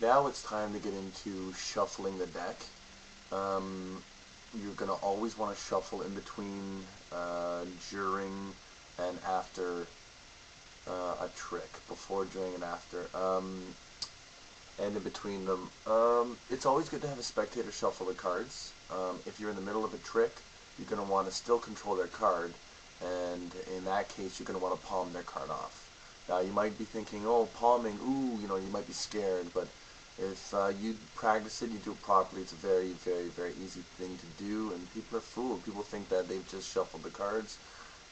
now it's time to get into shuffling the deck. You're going to always want to shuffle in between, during, and after a trick. Before, during, and after. And in between them. It's always good to have a spectator shuffle the cards. If you're in the middle of a trick, you're going to want to still control their card, and in that case, you're going to want to palm their card off. Now, you might be thinking, oh, palming, ooh, you might be scared, but if you practice it, you do it properly, it's a very, very, very easy thing to do, and people are fooled. People think that they've just shuffled the cards,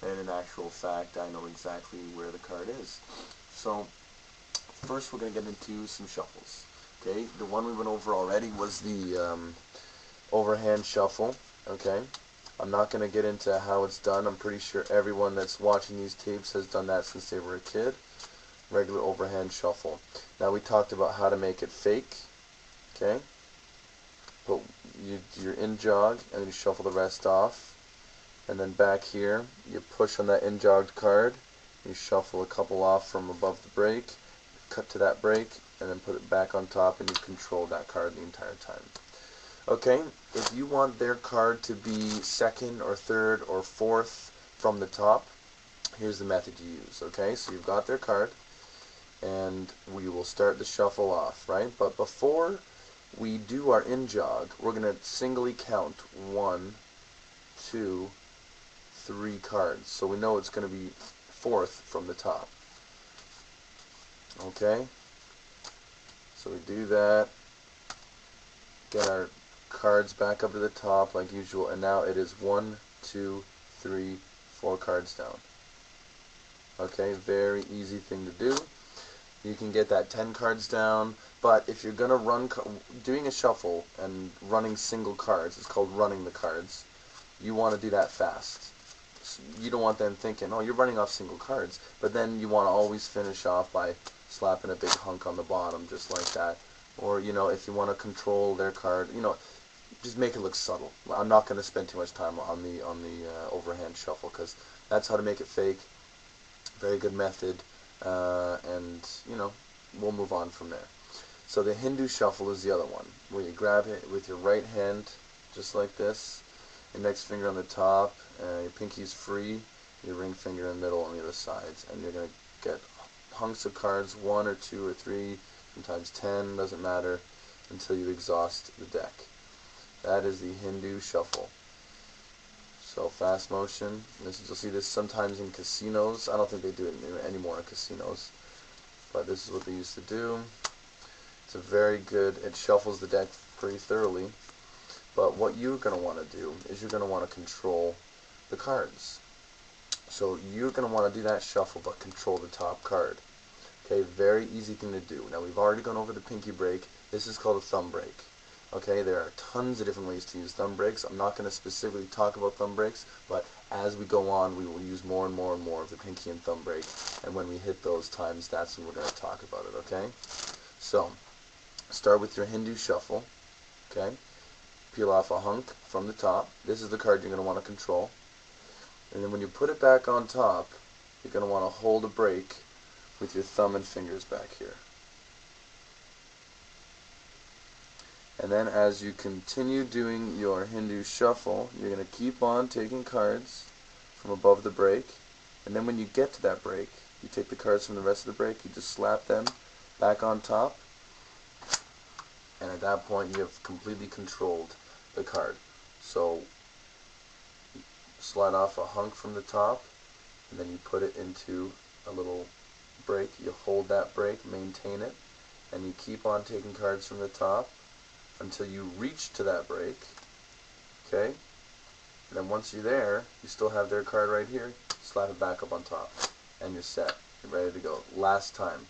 and in actual fact, I know exactly where the card is. So, first we're going to get into some shuffles. Okay, the one we went over already was the overhand shuffle. Okay, I'm not going to get into how it's done. I'm pretty sure everyone that's watching these tapes has done that since they were a kid. Regular overhand shuffle. Now we talked about how to make it fake. Okay, but you're in jog and you shuffle the rest off, and then back here you push on that in jogged card. You shuffle a couple off from above the break, cut to that break, and then put it back on top, and you control that card the entire time. Okay, if you want their card to be second or third or fourth from the top, here's the method you use. Okay, so you've got their card, and we will start the shuffle off, right? But before we do our in jog, we're going to singly count 1, 2, 3 cards. So we know it's going to be fourth from the top. Okay? So we do that, get our cards back up to the top like usual, and now it is 1, 2, 3, 4 cards down. Okay, very easy thing to do. You can get that 10 cards down, but if you're going to run, doing a shuffle and running single cards, it's called running the cards, you want to do that fast. You don't want them thinking, oh, you're running off single cards, but then you want to always finish off by slapping a big hunk on the bottom, just like that. Or, if you want to control their card, just make it look subtle. I'm not going to spend too much time on the overhand shuffle, because that's how to make it fake. Very good method. And we'll move on from there. So the Hindu shuffle is the other one, where you grab it with your right hand, just like this, index finger on the top, your pinky's free, your ring finger in the middle on the other sides, and you're going to get hunks of cards, 1 or 2 or 3, sometimes 10, doesn't matter, until you exhaust the deck. That is the Hindu shuffle. So fast motion. You'll see this sometimes in casinos. I don't think they do it anymore in casinos, but this is what they used to do. It's a very good. It shuffles the deck pretty thoroughly. But what you're going to want to do is you're going to want to control the cards. So you're going to want to do that shuffle, but control the top card. Okay, very easy thing to do. Now we've already gone over the pinky break. This is called a thumb break. Okay, there are tons of different ways to use thumb breaks. I'm not going to specifically talk about thumb breaks, but as we go on, we will use more and more and more of the pinky and thumb break. And when we hit those times, that's when we're going to talk about it, okay? So, start with your Hindu shuffle, okay? Peel off a hunk from the top. This is the card you're going to want to control. And then when you put it back on top, you're going to want to hold a break with your thumb and fingers back here. And then as you continue doing your Hindu shuffle, you're going to keep on taking cards from above the break. And then when you get to that break, you take the cards from the rest of the break, you just slap them back on top. And at that point, you have completely controlled the card. So, slide off a hunk from the top, and then you put it into a little break. You hold that break, maintain it, and you keep on taking cards from the top until you reach to that break, okay? And then once you're there, you still have their card right here, slap it back up on top, and you're set. You're ready to go. Last time.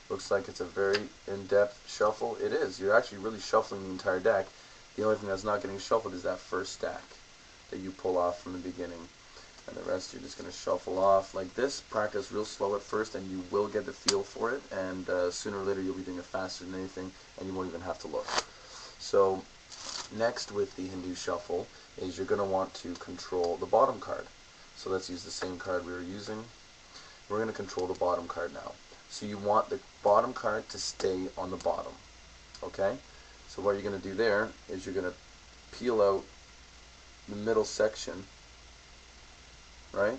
Looks like it's a very in-depth shuffle. It is. You're actually really shuffling the entire deck. The only thing that's not getting shuffled is that first stack that you pull off from the beginning. And the rest you're just going to shuffle off like this. Practice real slow at first, and you will get the feel for it. And sooner or later you'll be doing it faster than anything, and you won't even have to look. So Next with the Hindu shuffle is you're going to want to control the bottom card. So let's use the same card we were using. We're going to control the bottom card now. So you want the bottom card to stay on the bottom. Okay? So what you're going to do there is you're going to peel out the middle section, right?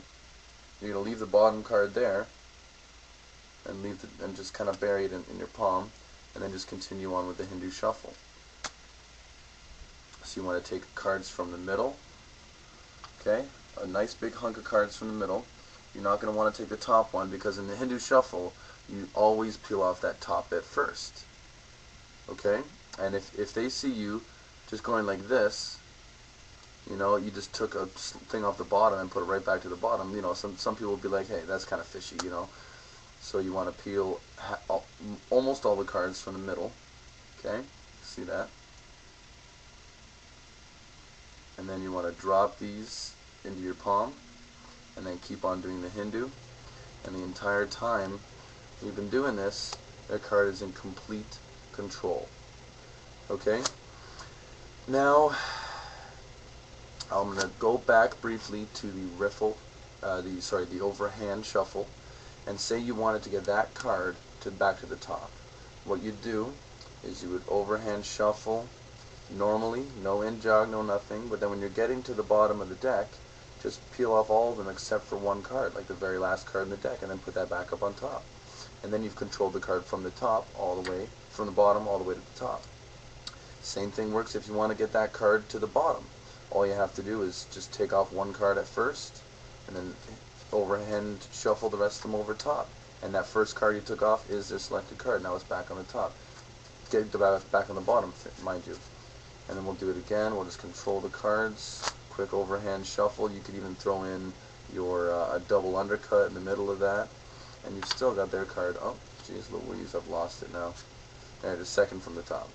You're going to leave the bottom card there and just kind of bury it in your palm, and then just continue on with the Hindu shuffle. So you want to take cards from the middle, okay? A nice big hunk of cards from the middle. You're not going to want to take the top one, because in the Hindu shuffle you always peel off that top bit first, okay? And if they see you just going like this, you know, you just took a thing off the bottom and put it right back to the bottom, you know, some people will be like, hey, that's kind of fishy, you know. So you want to peel almost all the cards from the middle, okay? See that? And then you want to drop these into your palm, and then keep on doing the Hindu. And the entire time you've been doing this, that card is in complete control. Okay? Now, I'm going to go back briefly to the overhand shuffle, and say you wanted to get that card back to the top. What you'd do is you would overhand shuffle normally, no in jog, no nothing, but then when you're getting to the bottom of the deck, just peel off all of them except for one card, like the very last card in the deck, and then put that back up on top. And then you've controlled the card from the top all the way, from the bottom all the way to the top. Same thing works if you want to get that card to the bottom. All you have to do is just take off one card at first, and then overhand shuffle the rest of them over top. And that first card you took off is their selected card. Now it's back on the top. Get the back on the bottom, mind you. And then we'll do it again. We'll just control the cards. Quick overhand shuffle. You could even throw in your a double undercut in the middle of that, and you've still got their card. Oh, geez Louise, I've lost it now. There, the second from the top.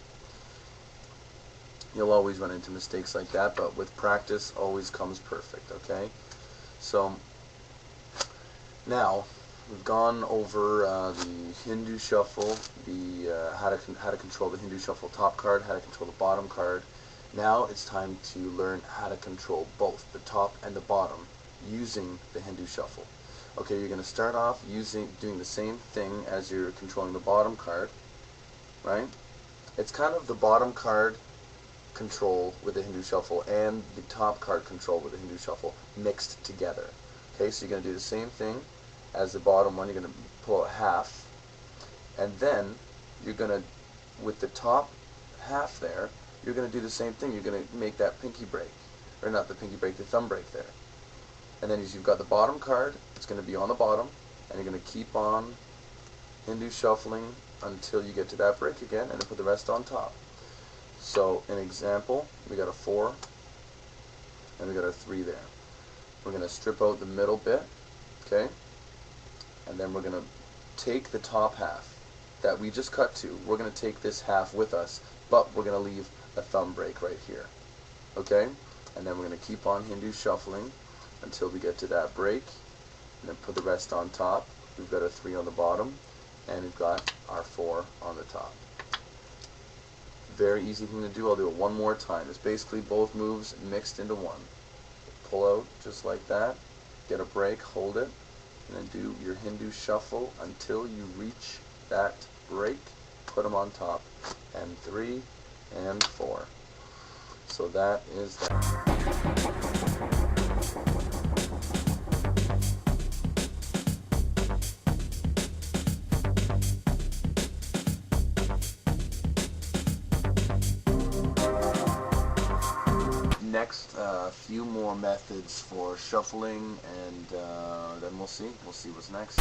You'll always run into mistakes like that, but with practice, always comes perfect. Okay, so now we've gone over the Hindu shuffle, how to control the Hindu shuffle top card, how to control the bottom card. Now it's time to learn how to control both the top and the bottom using the Hindu shuffle. Okay, you're going to start off doing the same thing as you're controlling the bottom card, right? It's kind of the bottom card control with the Hindu shuffle and the top card control with the Hindu shuffle mixed together. Okay, so you're going to do the same thing as the bottom one. You're going to pull out half, and then you're going to, with the top half there, you're going to do the same thing. You're going to make that pinky break, or not the pinky break, the thumb break there. And then as you've got the bottom card, it's going to be on the bottom, and you're going to keep on Hindu shuffling until you get to that break again, and then put the rest on top. So, an example, we got a 4, and we got a 3 there. We're going to strip out the middle bit, okay? And then we're going to take the top half that we just cut to. We're going to take this half with us, but we're going to leave a thumb break right here, okay? And then we're going to keep on Hindu shuffling until we get to that break, and then put the rest on top. We've got a 3 on the bottom, and we've got our 4 on the top. Very easy thing to do. I'll do it one more time. It's basically both moves mixed into one. Pull out just like that, get a break, hold it, and then do your Hindu shuffle until you reach that break, put them on top, and 3 and 4. So that is that. Next, a few more methods for shuffling, and then we'll see what's next.